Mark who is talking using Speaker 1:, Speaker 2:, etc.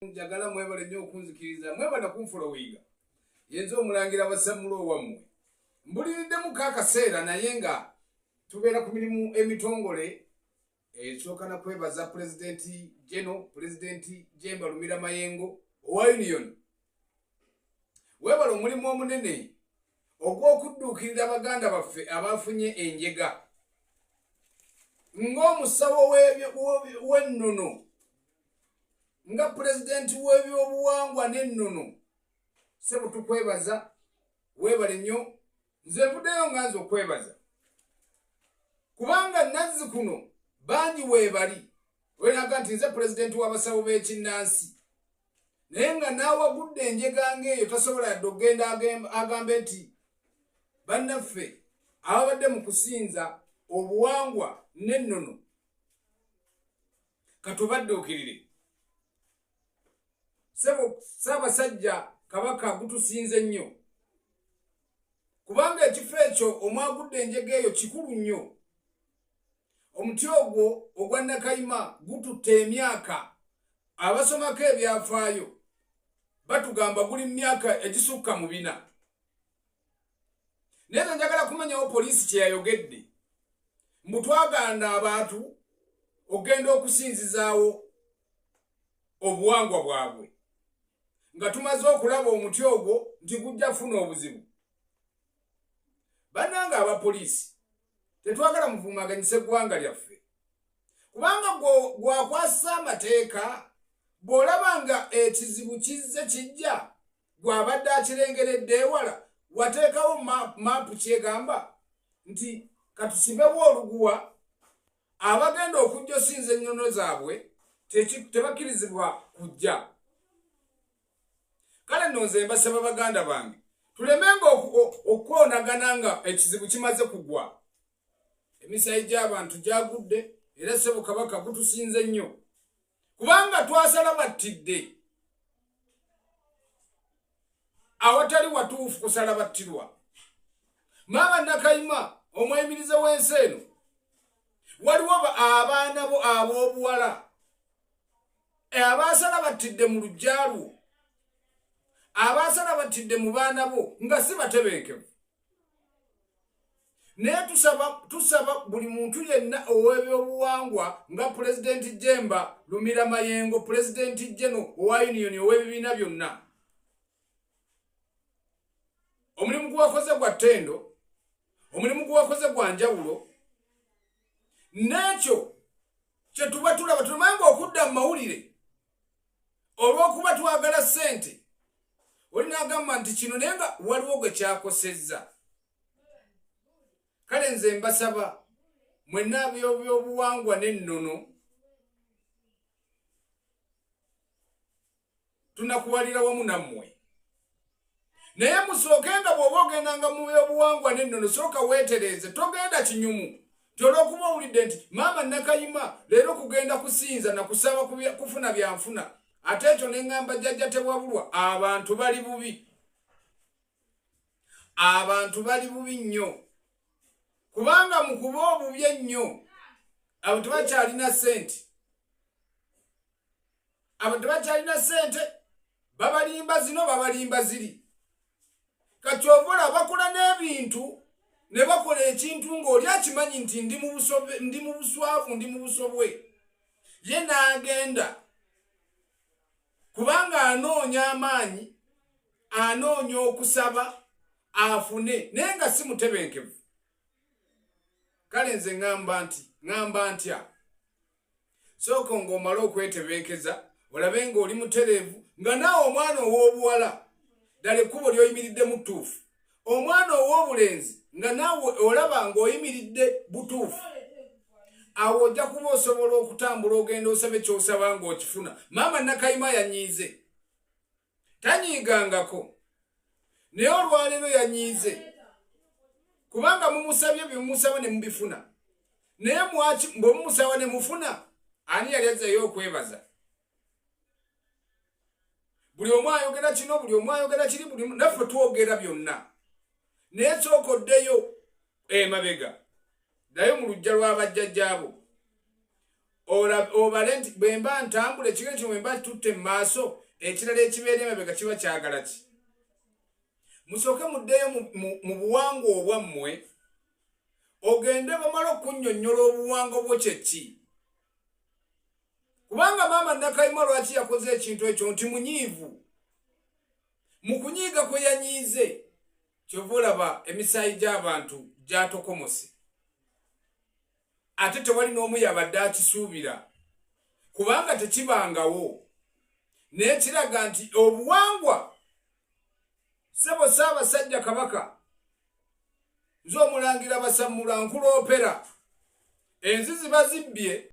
Speaker 1: Njagala mwebale nnyo okunzikiriza mwebale kunfolowinga yenze omulangira basamulo wammwe mbuliridde mu kaakaseera naye nga tubeera ku mirimu emitongole ekyokana kwebaza pulezidenti pulezidenti Jemba Lumira Mayengo owa Union webale omulimu omunene ogw'okudduukirira abaganda baffe abafunye enjega ng'omusawo w'ennono nga pulezidenti w'ebyobuwangwa n'ennono sebo tukwebaza webale nnyo nze nvuddeyo nga nze okwebaza kubanga nazzi kuno bangi weebali wenaga nti nze pulezidenti w'abasawo b'ekinnansi naye nga naawagudde enjega ng'eyo tasobola yadde okgenda agambe nti bannaffe ababadde mu kusinza obuwangwa n'ennono katubadduukirire sebo Ssaabasajja Kabaka gutusinze nnyo kubanga ekifo ekyo omwagudde enjega eyo kikulu nnyo. Omuti ogwo ogwa Nakayima gututte emyaka abasomako ebyafaayo batugamba guli myaka egisukka mu 4 naye njagala kumanyawo poliisi kye yayogedde mbu twaganda abantu ogenda okusinzizaawo obuwangwa bwabwe nga tumaze okulaba omuti ogwo nti gujja funa obuzibu. Bannanga abapoliisi tetwagala muvumaganyisa eggwanga lyaffe kubanga gwakwasa amateeka bw'olaba nga ekizibu kizze kijja gw'abadde akirengeredde ewala wateekawo maapu kyegamba nti katusibewo oluguwa abagenda okujja osinza ennono zaabwe tebakkirizibwa kujja. Kale nno nze mbasaba baganda bange tulemenga okwonagana nga ekizibu kimaze kugwa. Emisayi gy'abantu gyagudde era Ssebo Kabaka gutusinze nnyo kubanga twasala battidde awatali watuufu kusala battirwa. Maama Nakayima omweyimirize w'ensi eno waliwo abaana bo ab'obuwala abaasala battidde mu lujjaalwo abaasala battidde mu baana bo nga si batebenkevu. Naye tusaba buli muntu yenna ow'ebyobuwangwa nga pulezidenti Jemba Lumira Mayengo pulezidenti Jeno owa Union ow'ebibiina byonna omulimu gwakoze gwa ttendo omulimu gwakoze gwa njawulo n'ekyo kye tuba tulaba tulemanga okudda mu mawulire olw'okuba twagala ssente olina agamba nti kino naye nga waliwo gwe kyakosezza. Kale nze mbasaba mwenna ab'ebyobuwangwa n'ennono tunakuwalira wamu nammwe naye musookenga bw'oba ogendanga mu byobuwangwa n'ennono sooka weetereeze togenda kinyumu olw'okuba owulidde nti maama Nakayima leero kugenda kusinza na kusaba kufuna byanfuna ate ekyo neŋŋamba jjajja tewabulwa. Abantu bali bubi, abantu bali bubi nnyo kubanga mu kuba obubi ennyo abantu bakyalina ssente, abantu bakyalina ssente babalimba zino babalimba ziri. Kati ovola bakola n'ebintu ne bakola ekintu ng'oli akimanyi nti ndi mu buswavu ndi mu busobwe ye n'agenda kubanga anoonya amaanyi anoonya okusaba afune naye nga si mutebenkevu. Kale nze ŋŋamba ntya sooka ng'omala okwetebenkeza olabe ng'oli mutereevu nga naawe omwana ow'obuwala ddala ekkubo ly'oyimiridde mu ttuufu, omwana ow'obulenzi nga naawe olaba ng'oyimiridde butuufu, awo ojja kuba osobola okutambula ogenda osaba ekyosaba ng'okifuna. Maama Nakayima yanyiize tanyiigangako naye olwaleero yanyiize kubanga mumusabye byemumusaba ne mubifuna naye bwemumusaba ne mufuna ani yali azzayo okwebaza? Buli omu ayogera kino buli omu ayogera kiri naffe twogera byonna naye sooka oddeyo emabega ddayo mu luggya lw'abajjajjaabo obale nti bwe mba ntambula ekigere kino bwe mba tutte mu maaso ekirala ekibeera emabega kiba kyagala ki. Musooke muddeyo mu buwangwa obwammwe ogende bamala okunnyonnyola obuwangwa bwo kyeki. Kubanga maama Nakayima lwaki yakoze ekintu ekyo nti munyiivu. Mu kunyiiga kwe yanyiize kyova olaba emisaayi gy'abantu gyatokomose. Ate tewali n'omu yabadde akisuubira kubanga tekibangawo. Naye kiraga nti obuwangwa Ssebo Ssaabasajja Kabaka nze Omulangira Basammula Nkuloopera enzizi bazibbye